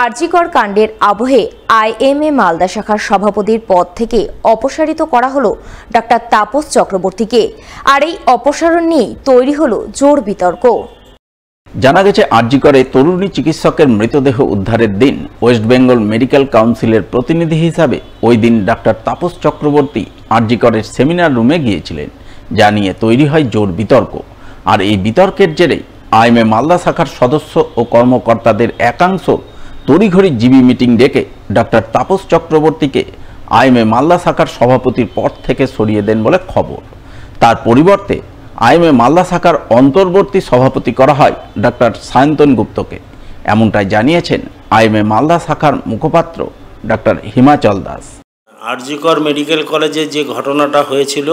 আরজিকর কাণ্ডের আবহে আইএমএ মালদা শাখার সভাপতির পদ থেকে অপসারিত করা হলো ডাক্তার তাপস চক্রবর্তীকে। আর এই অপসারণ নিয়ে তৈরি হলো জোর বিতর্ক। জানা গেছে, আরজিকরে তরুণী চিকিৎসকের মৃতদেহ উদ্ধারের দিন ওয়েস্ট বেঙ্গল মেডিকেল কাউন্সিলের প্রতিনিধি হিসাবে ওই দিন ডাক্তার তাপস চক্রবর্তী আরজিকরের সেমিনার রুমে গিয়েছিলেন, যা নিয়ে তৈরি হয় জোর বিতর্ক। আর এই বিতর্কের জেরে আইএমএ মালদা শাখার সদস্য ও কর্মকর্তাদের একাংশ তড়িঘড়ি জিবি মিটিং ডেকে ডাক্তার তাপস চক্রবর্তীকে আইএমএ মালদা শাখার সভাপতির পদ থেকে সরিয়ে দেন বলে খবর। তার পরিবর্তে আইএমএ মালদা শাখার অন্তর্বর্তী সভাপতি করা হয় ডাক্তার সায়ন্তন গুপ্তকে। এমনটাই জানিয়েছেন আইএমএ মালদা শাখার মুখপাত্র ডাক্তার হিমাচল দাস। আরজিকর মেডিকেল কলেজে যে ঘটনাটা হয়েছিল,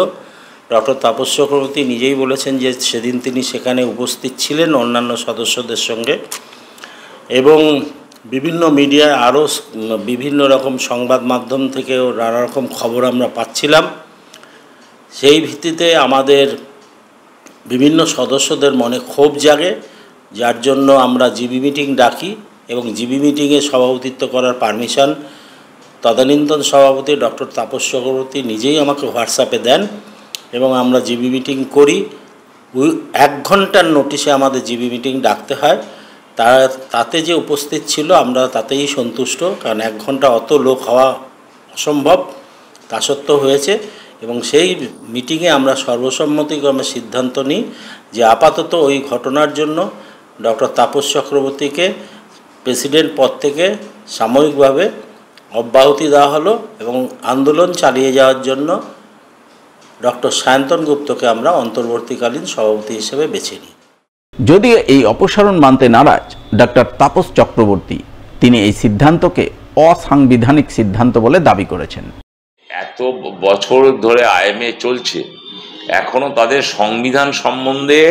ডক্টর তাপস চক্রবর্তী নিজেই বলেছেন যে সেদিন তিনি সেখানে উপস্থিত ছিলেন অন্যান্য সদস্যদের সঙ্গে, এবং বিভিন্ন মিডিয়ায় আরও বিভিন্ন রকম সংবাদ মাধ্যম থেকেও নানা রকম খবর আমরা পাচ্ছিলাম। সেই ভিত্তিতে আমাদের বিভিন্ন সদস্যদের মনে ক্ষোভ জাগে, যার জন্য আমরা জিবি মিটিং ডাকি এবং জিবি মিটিংয়ে সভাপতিত্ব করার পারমিশন তদানীন্তন সভাপতি ডক্টর তাপস চক্রবর্তী নিজেই আমাকে হোয়াটসঅ্যাপে দেন এবং আমরা জিবি মিটিং করি। 1 ঘন্টার নোটিশে আমাদের জিবি মিটিং ডাকতে হয়। তাতে যে উপস্থিত ছিল আমরা তাতেই সন্তুষ্ট, কারণ 1 ঘন্টা অত লোক হওয়া অসম্ভব, তা সত্ত্বেও হয়েছে। এবং সেই মিটিংয়ে আমরা সর্বসম্মতিক্রমে সিদ্ধান্ত নিই যে আপাতত ওই ঘটনার জন্য ডক্টর তাপস চক্রবর্তীকে প্রেসিডেন্ট পদ থেকে সাময়িকভাবে অব্যাহতি দেওয়া হলো এবং আন্দোলন চালিয়ে যাওয়ার জন্য ডক্টর সায়ন্তন গুপ্তকে আমরা অন্তর্বর্তীকালীন সভাপতি হিসেবে বেছে নিই। যদিও এই অপসারণ মানতে নারাজ ডাক্তার তাপস চক্রবর্তী, তিনি এই সিদ্ধান্তকে অসাংবিধানিক সিদ্ধান্ত বলে দাবি করেছেন। এত বছর ধরে আইএমএ চলছে, এখনো তাদের সংবিধান সম্বন্ধে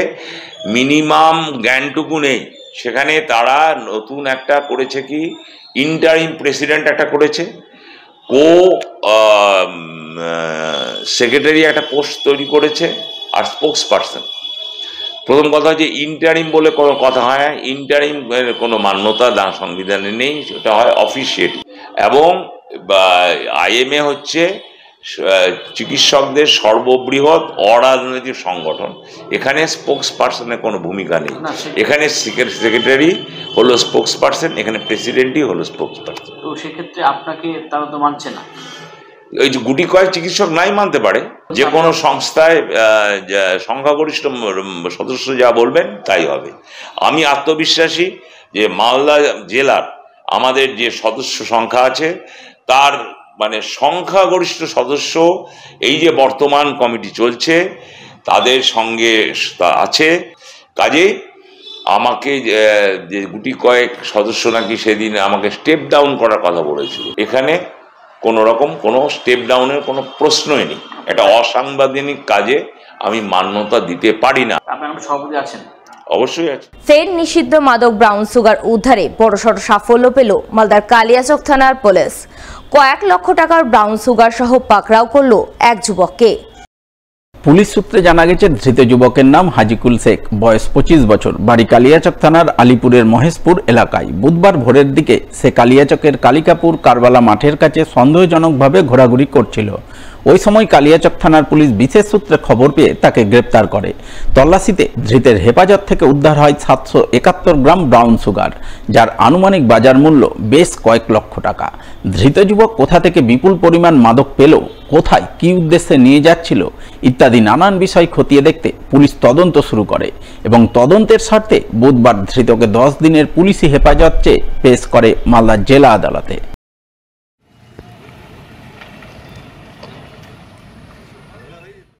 মিনিমাম জ্ঞানটুকু নেই। সেখানে তারা নতুন একটা করেছে কি, ইন্টারিম প্রেসিডেন্ট একটা করেছে, সেক্রেটারি একটা পোস্ট তৈরি করেছে, আর স্পোক্স পারসন। প্রথম কথা হচ্ছে ইন্টারিম বলে কোনো কথা হয় না, ইন্টারিম কোনো মান্যতা সংবিধানে নেই, সেটা হয় অফিসিয়েট। এবং আইএমএ হচ্ছে চিকিৎসকদের সর্ববৃহৎ অরাজনৈতিক সংগঠন, এখানে স্পোক্স পারসনের কোনো ভূমিকা নেই। এখানে সেক্রেটারি হলো স্পোক্স পারসন, এখানে প্রেসিডেন্টই হলো স্পোক্স পারসন। তো সেক্ষেত্রে আপনাকে তারা তো মানছে না। ওই যে গুটি কয়েক চিকিৎসক নাই মানতে পারে, যে কোনো সংস্থায় সংখ্যাগরিষ্ঠ সদস্য যা বলবেন তাই হবে। আমি আত্মবিশ্বাসী যে মালদা জেলার আমাদের যে সদস্য সংখ্যা আছে, তার মানে সংখ্যাগরিষ্ঠ সদস্য এই যে বর্তমান কমিটি চলছে তাদের সঙ্গে আছে। কাজেই আমাকে যে গুটি কয়েক সদস্য নাকি সেদিন আমাকে স্টেপ ডাউন করার কথা বলেছিল, এখানে কোনো রকম কোনো স্টেপ ডাউনের কোনো প্রশ্নই নেই। এটা অসাংবিধানিক কাজে আমি মান্যতা দিতে পারি না। আপনার সভাপতি আছেন? অবশ্যই আছে। ফের নিষিদ্ধ মাদক ব্রাউন সুগার উদ্ধারে বড়সড় সাফল্য পেল মালদার কালিয়াচক থানার পুলিশ। কয়েক লক্ষ টাকার ব্রাউন সুগার সহ পাকড়াও করল এক যুবককে। পুলিশ সূত্রে জানা গেছে, ধৃত যুবকের নাম হাজিকুল শেখ, বয়স 25 বছর, বাড়ি কালিয়াচক থানার আলিপুরের মহেশপুর এলাকায়। বুধবার ভোরের দিকে সে কালিয়াচকের কালিকাপুর কারবালা মাঠের কাছে সন্দেহজনকভাবে ঘোরাঘুরি করছিল। ওই সময় কালিয়াচক থানার পুলিশ বিশেষ সূত্রে খবর পেয়ে তাকে গ্রেপ্তার করে। তল্লাশিতে ধৃতের হেফাজত থেকে উদ্ধার হয় 771 গ্রাম ব্রাউন সুগার, যার আনুমানিক বাজার মূল্য বেশ কয়েক লক্ষ টাকা। ধৃত যুবক কোথা থেকে বিপুল পরিমাণ মাদক পেল, কোথায় কী উদ্দেশ্যে নিয়ে যাচ্ছিল ইত্যাদি নানান বিষয় খতিয়ে দেখতে পুলিশ তদন্ত শুরু করে এবং তদন্তের স্বার্থে বুধবার ধৃতকে 10 দিনের পুলিশি হেফাজত চেয়ে পেশ করে মালদা জেলা আদালতে।